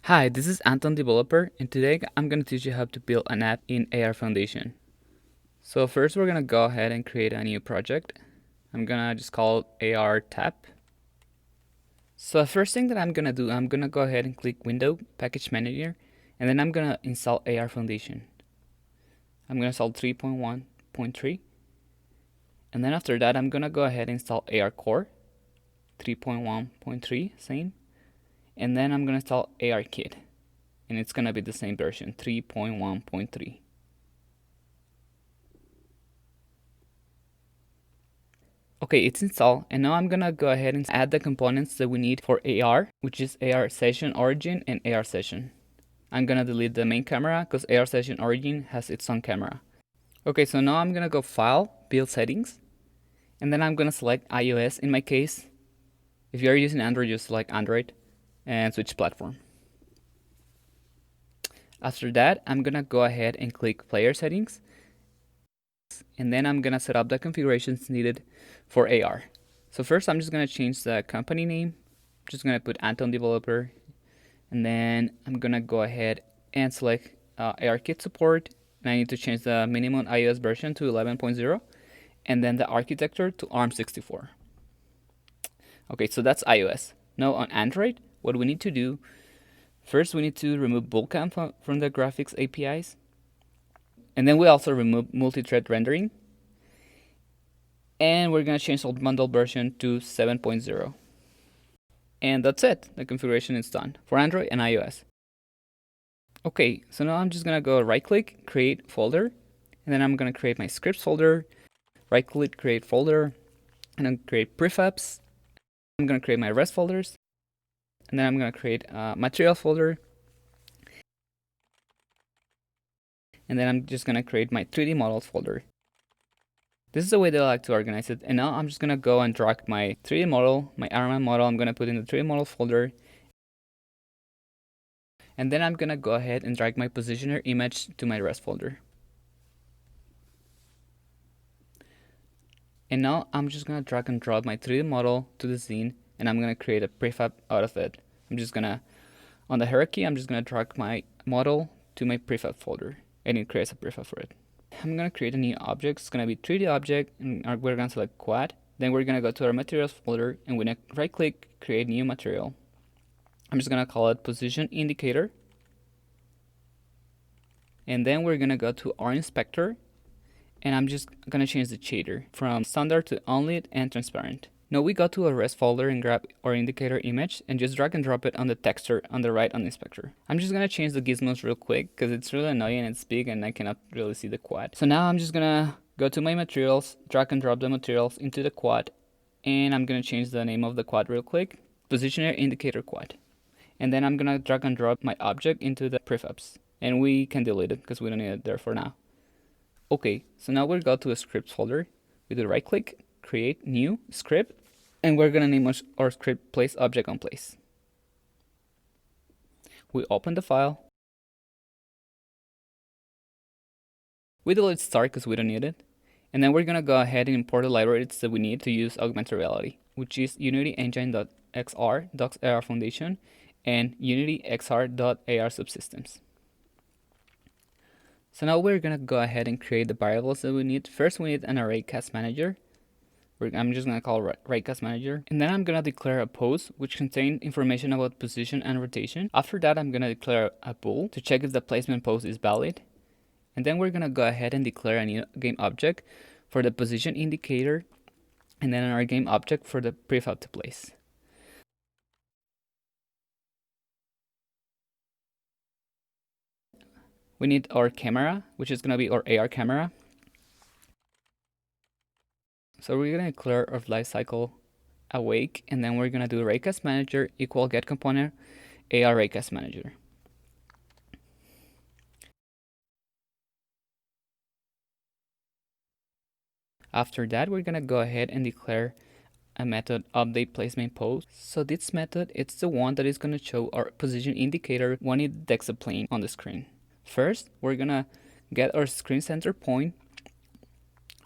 Hi, this is Anton Developer, and today I'm going to teach you how to build an app in ARFoundation. So first we're going to go ahead and create a new project. I'm going to just call it AR Tap. So the first thing that I'm going to do, I'm going to go ahead and click Window, Package Manager, and then I'm going to install ARFoundation. I'm going to install 3.1.3, and then after that I'm going to go ahead and install ARCore 3.1.3, same. And then I'm going to install ARKit, and it's going to be the same version, 3.1.3. Okay, it's installed, and now I'm going to go ahead and add the components that we need for AR, which is AR Session Origin and AR Session. I'm going to delete the main camera because AR Session Origin has its own camera. Okay, so now I'm going to go File, Build Settings, and then I'm going to select iOS in my case. If you're using Android, just select Android and switch platform. After that, I'm gonna go ahead and click Player Settings, and then I'm gonna set up the configurations needed for AR. So first, I'm just gonna change the company name. I'm just gonna put Anton Developer, and then I'm gonna go ahead and select ARKit support, and I need to change the minimum iOS version to 11.0, and then the architecture to ARM64. Okay, so that's iOS. Now on Android, what we need to do, first we need to remove bullcam from the graphics APIs, and then we also remove multi-thread rendering, and we're going to change the bundle version to 7.0. And that's it, the configuration is done for Android and iOS. Okay, so now I'm just going to go right click, create folder, and then I'm going to create my scripts folder, right click, create folder, and then create prefabs. I'm going to create my REST folders, and then I'm going to create a material folder, and then I'm just going to create my 3D models folder. This is the way that I like to organize it, and now I'm just going to go and drag my 3D model, my Iron model, I'm going to put in the 3D model folder, and then I'm going to go ahead and drag my positioner image to my REST folder. And now I'm just going to drag and drop my 3D model to the scene, and I'm going to create a prefab out of it. I'm just going to, on the hierarchy, I'm just going to drag my model to my prefab folder, and it creates a prefab for it. I'm going to create a new object. It's going to be 3D object, and we're going to select quad. Then we're going to go to our materials folder, and we're going to right click, create new material. I'm just going to call it position indicator. And then we're going to go to our inspector, and I'm just going to change the shader from standard to unlit and transparent. Now we go to a REST folder and grab our indicator image and just drag and drop it on the texture on the right on the inspector. I'm just going to change the gizmos real quick because it's really annoying and it's big and I cannot really see the quad. So now I'm just going to go to my materials, drag and drop the materials into the quad, and I'm going to change the name of the quad real quick, positioner indicator quad. And then I'm going to drag and drop my object into the prefabs, and we can delete it because we don't need it there for now. Okay, so now we'll go to a scripts folder. We do right click, create new script, and we're gonna name our script place object on place. We open the file. We delete start because we don't need it. And then we're gonna go ahead and import the libraries that we need to use augmented reality, which is Unity Engine.xr, Docs ARFoundation, and Unity XR.AR subsystems. So now we're gonna go ahead and create the variables that we need. First, we need an array cast manager. I'm just gonna call array cast manager, and then I'm gonna declare a pose which contains information about position and rotation. After that, I'm gonna declare a bool to check if the placement pose is valid, and then we're gonna go ahead and declare a new game object for the position indicator, and then our game object for the prefab to place. We need our camera, which is going to be our AR camera. So we're going to declare our lifecycle awake, and then we're going to do raycast manager equal get component AR raycast manager. After that, we're going to go ahead and declare a method update placement pose. So this method, it's the one that is going to show our position indicator when it detects a plane on the screen. First, we're gonna get our screen center point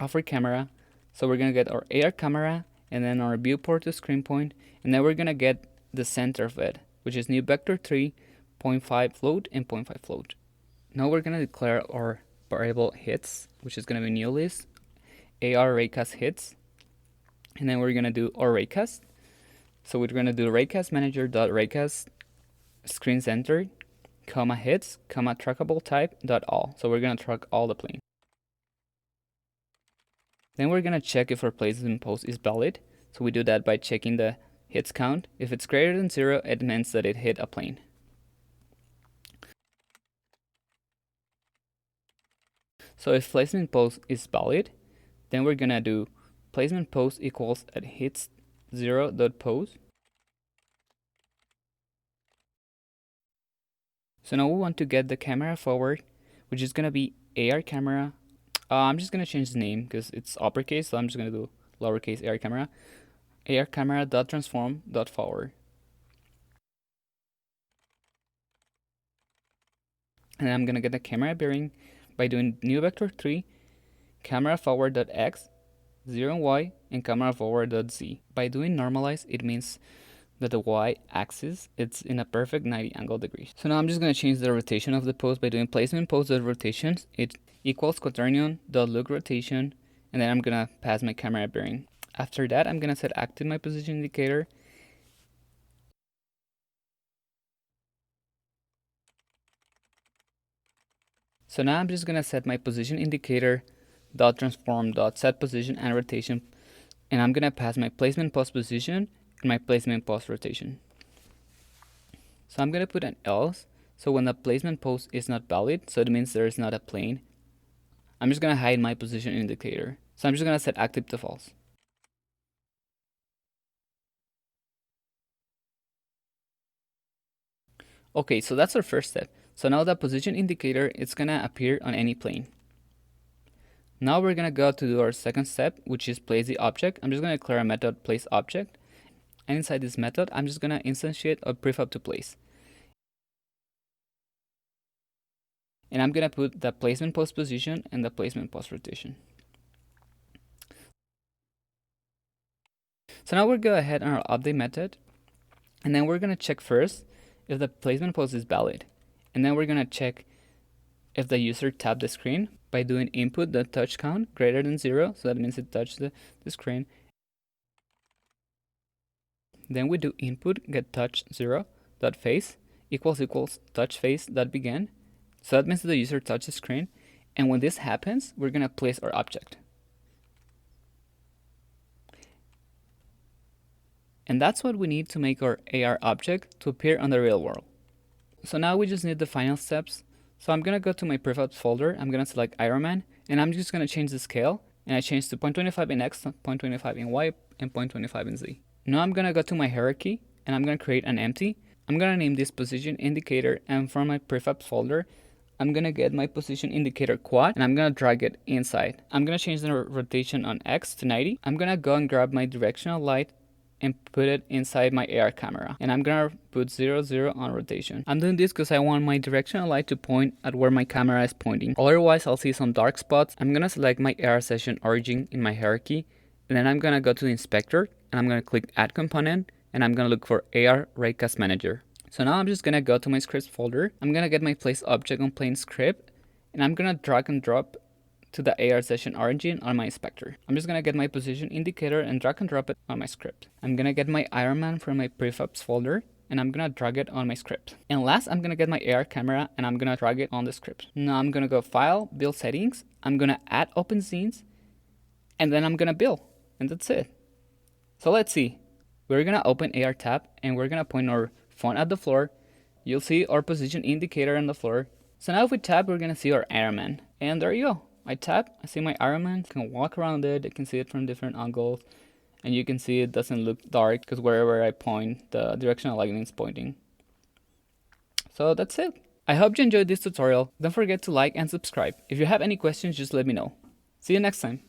of our camera. So we're gonna get our AR camera and then our viewport to screen point, and then we're gonna get the center of it, which is new vector 3 0.5 float and 0.5 float. Now we're going to declare our variable hits, which is going to be new list, AR raycast hits, and then we're going to do our raycast. So we're going to do raycast manager.raycast screens entered, comma hits, comma trackable type dot all. So we're going to track all the plane. Then we're going to check if our placement post is valid. So we do that by checking the hits count. If it's greater than 0, it means that it hit a plane. So if placement post is valid, then we're going to do placement post equals at hits 0.pose. So now we want to get the camera forward, which is going to be AR camera. I'm just going to change the name because it's uppercase, so I'm just going to do lowercase AR camera. AR camera dot transform dot forward. And I'm going to get the camera bearing by doing new vector 3, camera forward dot x, 0 and y, and camera forward dot z. By doing normalize, it means that the y-axis it's in a perfect 90 angle degrees. So now I'm just going to change the rotation of the post by doing placement post dot rotations. It equals quaternion dot look rotation, and then I'm going to pass my camera bearing. After that, I'm going to set active my position indicator. So now I'm just going to set my position indicator dot transform dot set position and rotation, and I'm going to pass my placement post position and my placement post rotation. So I'm going to put an else. So when the placement post is not valid, so it means there is not a plane, I'm just going to hide my position indicator. So I'm just going to set active to false. Okay, so that's our first step. So now the position indicator is going to appear on any plane. Now we're going to go to do our second step, which is place the object. I'm just going to declare a method place object. And inside this method, I'm just going to instantiate a prefab to place. And I'm going to put the placement post position and the placement post rotation. So now we'll go ahead on our update method. And then we're going to check first if the placement post is valid. And then we're going to check if the user tapped the screen by doing input.touch count greater than 0. So that means it touched the screen. Then we do input get touch 0 dot face equals touch face dot begin. So that means that the user touched the screen. And when this happens, we're going to place our object. And that's what we need to make our AR object to appear on the real world. So now we just need the final steps. So I'm going to go to my prefabs folder. I'm going to select Iron Man, and I'm just going to change the scale. And I change to 0.25 in X, 0.25 in Y, and 0.25 in Z. Now I'm going to go to my hierarchy, and I'm going to create an empty. I'm going to name this position indicator, and from my prefabs folder, I'm going to get my position indicator quad, and I'm going to drag it inside. I'm going to change the rotation on X to 90. I'm going to go and grab my directional light and put it inside my AR camera, and I'm gonna put 0, 0 on rotation. I'm doing this because I want my directional light to point at where my camera is pointing. Otherwise, I'll see some dark spots. I'm gonna select my AR session origin in my hierarchy, and then I'm gonna go to the inspector, and I'm gonna click add component, and I'm gonna look for AR raycast manager. So now I'm just gonna go to my scripts folder. I'm gonna get my place object on plane script, and I'm gonna drag and drop to the AR session origin on my inspector. I'm just gonna get my position indicator and drag and drop it on my script. I'm gonna get my Iron Man from my prefabs folder, and I'm gonna drag it on my script. And last, I'm gonna get my AR camera, and I'm gonna drag it on the script. Now I'm gonna go File, Build Settings. I'm gonna add Open Scenes, and then I'm gonna build, and that's it. So let's see. We're gonna open AR tab, and we're gonna point our phone at the floor. You'll see our position indicator on the floor. So now if we tap, we're gonna see our Iron Man, and there you go. I tap, I see my Iron Man, I can walk around it, I can see it from different angles, and you can see it doesn't look dark because wherever I point, the directional lighting is pointing. So that's it. I hope you enjoyed this tutorial. Don't forget to like and subscribe. If you have any questions, just let me know. See you next time.